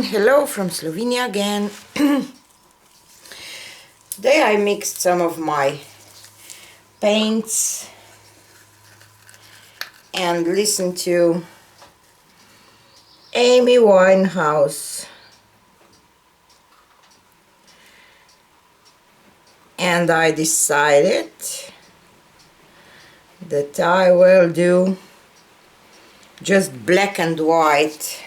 Hello from Slovenia again. Today I mixed some of my paints and listened to Amy Winehouse, and I decided that I will do just black and white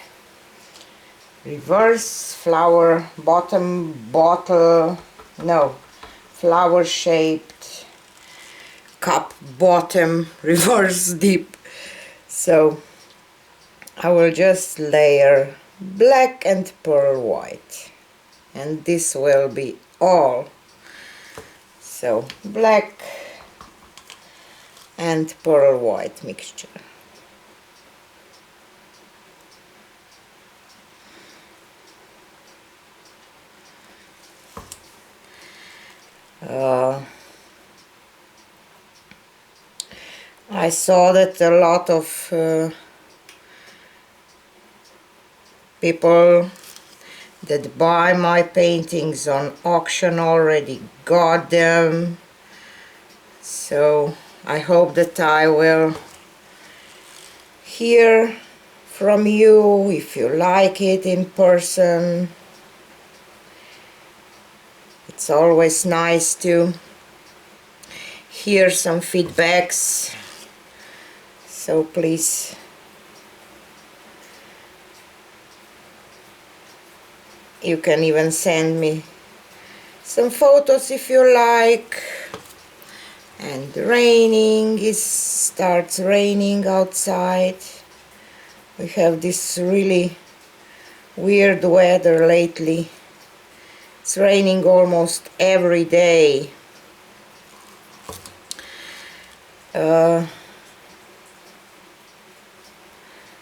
reverse flower bottom bottle, no, flower shaped cup bottom reverse dip. So I will just layer black and pearl white, and this will be all. So black and pearl white mixture. I saw that a lot of people that buy my paintings on auction already got them, so I hope that I will hear from you if you like it in person. It's always nice to hear some feedbacks, so please you can even send me some photos if you like. And starts raining outside. We have this really weird weather lately. It's raining almost every day.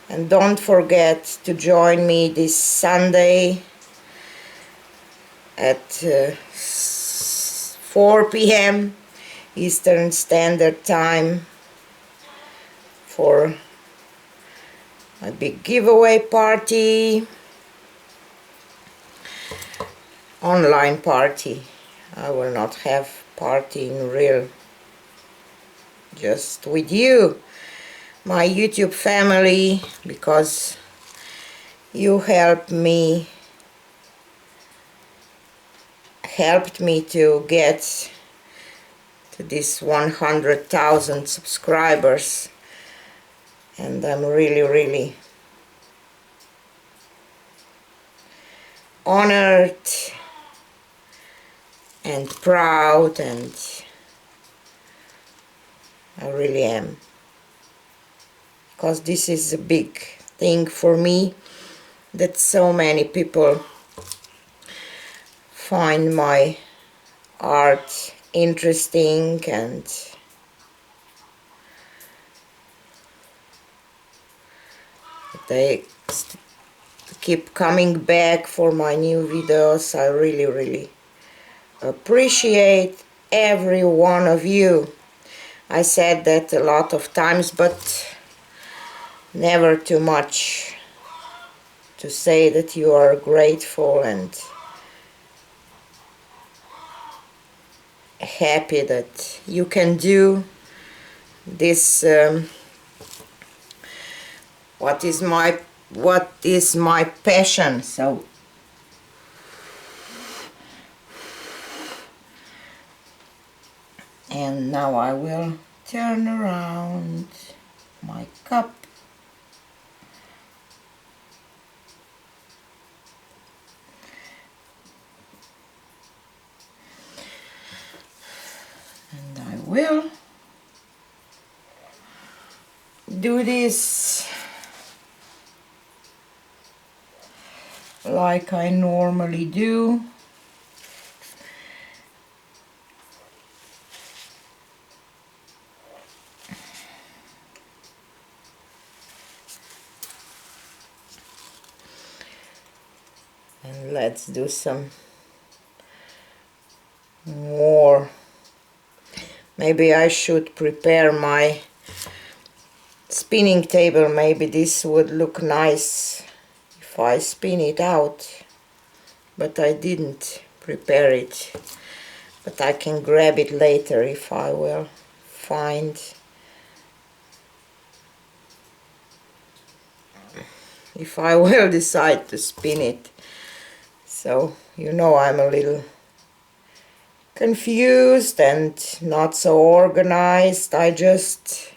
And don't forget to join me this Sunday at 4 p.m. Eastern Standard Time for a big giveaway party, online party. I will not have party in real, just with you, my YouTube family, because you helped me to get to this 100,000 subscribers, and I'm really honored and proud, and I really am, because this is a big thing for me, that so many people find my art interesting and they keep coming back for my new videos. I really appreciate every one of you. I said that a lot of times, but never too much to say that you are grateful and happy that you can do this. What is my passion. So and now I will turn around my cup. And I will do this like I normally do. And let's do some more. Maybe I should prepare my spinning table. Maybe this would look nice if if I spin it out, but I didn't prepare it. But I can grab it later if I will find, if I will decide to spin it. So, you know, I'm a little confused and not so organized. I just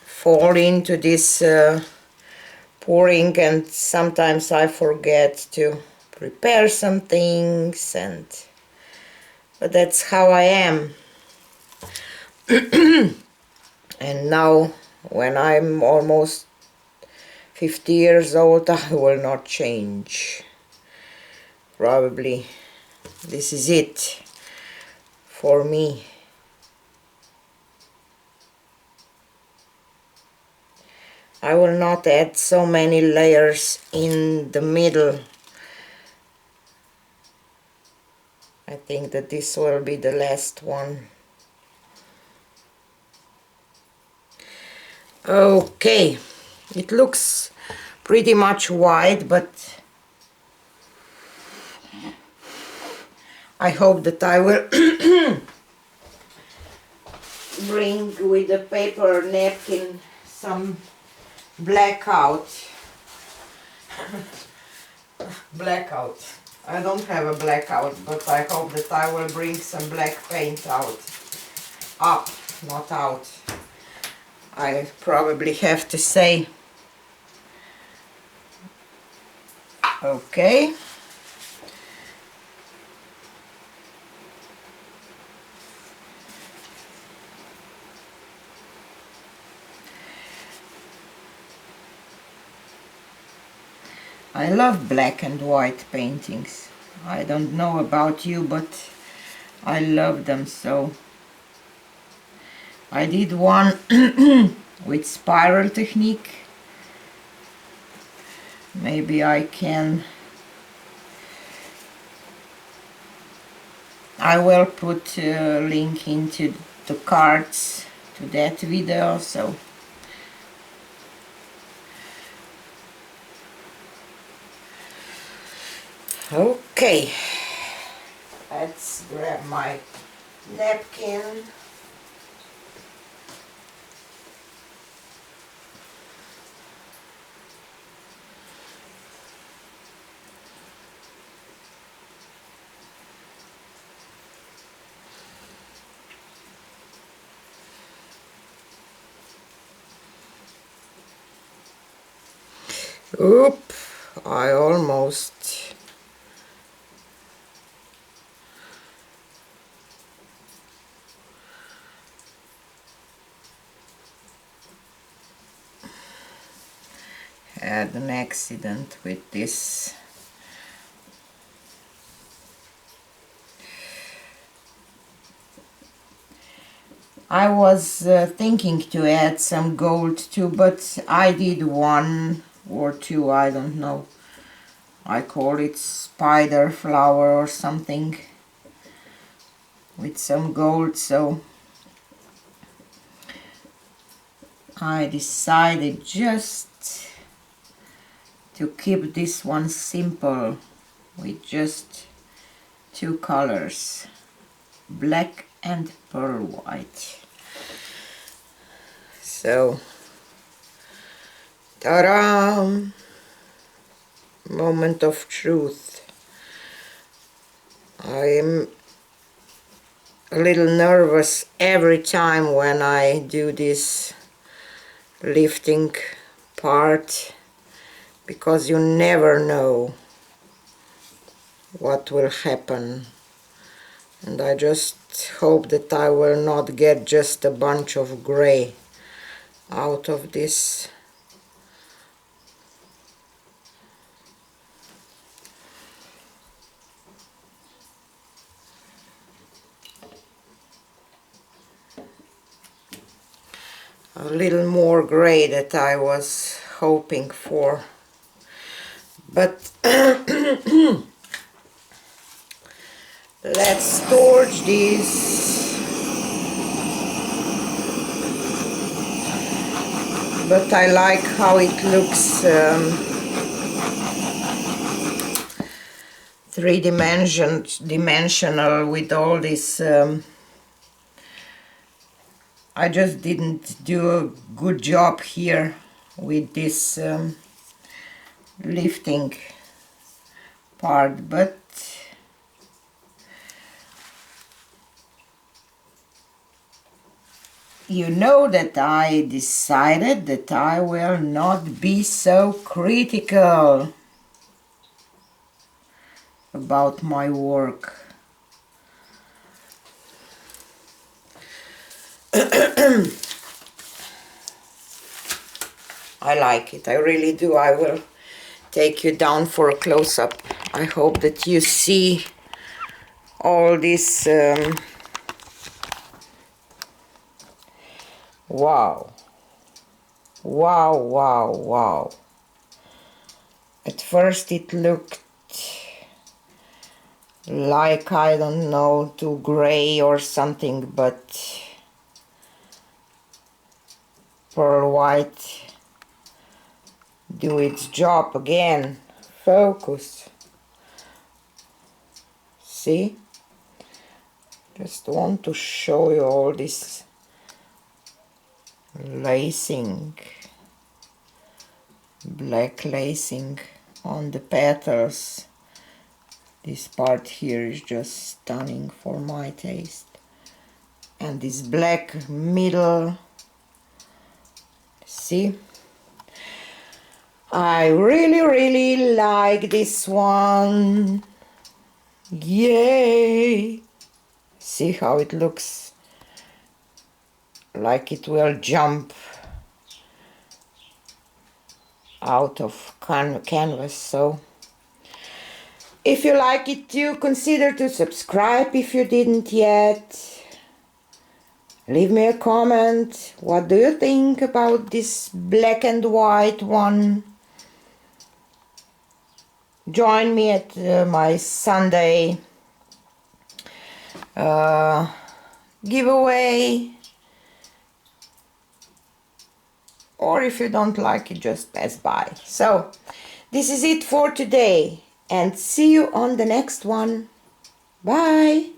fall into this pouring, and sometimes I forget to prepare some things, but that's how I am. And now, when I'm almost 50 years old, I will not change. Probably this is it for me. I will not add so many layers in the middle. I think that this will be the last one. Okay, it looks pretty much white, but I hope that I will bring with the paper napkin some blackout. Blackout. I don't have a blackout, but I hope that I will bring some black paint out. Up, not out. I probably have to say. Okay. I love black and white paintings. I don't know about you, but I love them so. I did one with spiral technique. Maybe I will put a link into the cards to that video, so. Okay, let's grab my napkin. Oop, I almost had an accident with this. I was thinking to add some gold too, but I did one or two, I don't know. I call it spider flower or something with some gold, so I decided just to keep this one simple with just two colors, black and pearl white. So, ta-da! Moment of truth. I am a little nervous every time when I do this lifting part, because you never know what will happen, and I just hope that I will not get just a bunch of gray out of this. A little more gray that I was hoping for, but let's torch this. but I like how it looks three-dimensional with all this. I just didn't do a good job here with this lifting part, but you know that I decided that I will not be so critical about my work. I like it, I really do. I will take you down for a close-up. I hope that you see all this. Wow, wow, wow, wow. At first it looked like, I don't know, too gray or something, but pearl white do its job again. Focus. See? Just want to show you all this lacing, black lacing on the petals. This part here is just stunning for my taste. And this black middle, see? I really like this one. Yay! See how it looks? Like it will jump out of canvas. So if you like it too, consider to subscribe if you didn't yet. Leave me a comment. What do you think about this black and white one? Join me at my Sunday giveaway. Or if you don't like it, just pass by. So, this is it for today. And see you on the next one. Bye!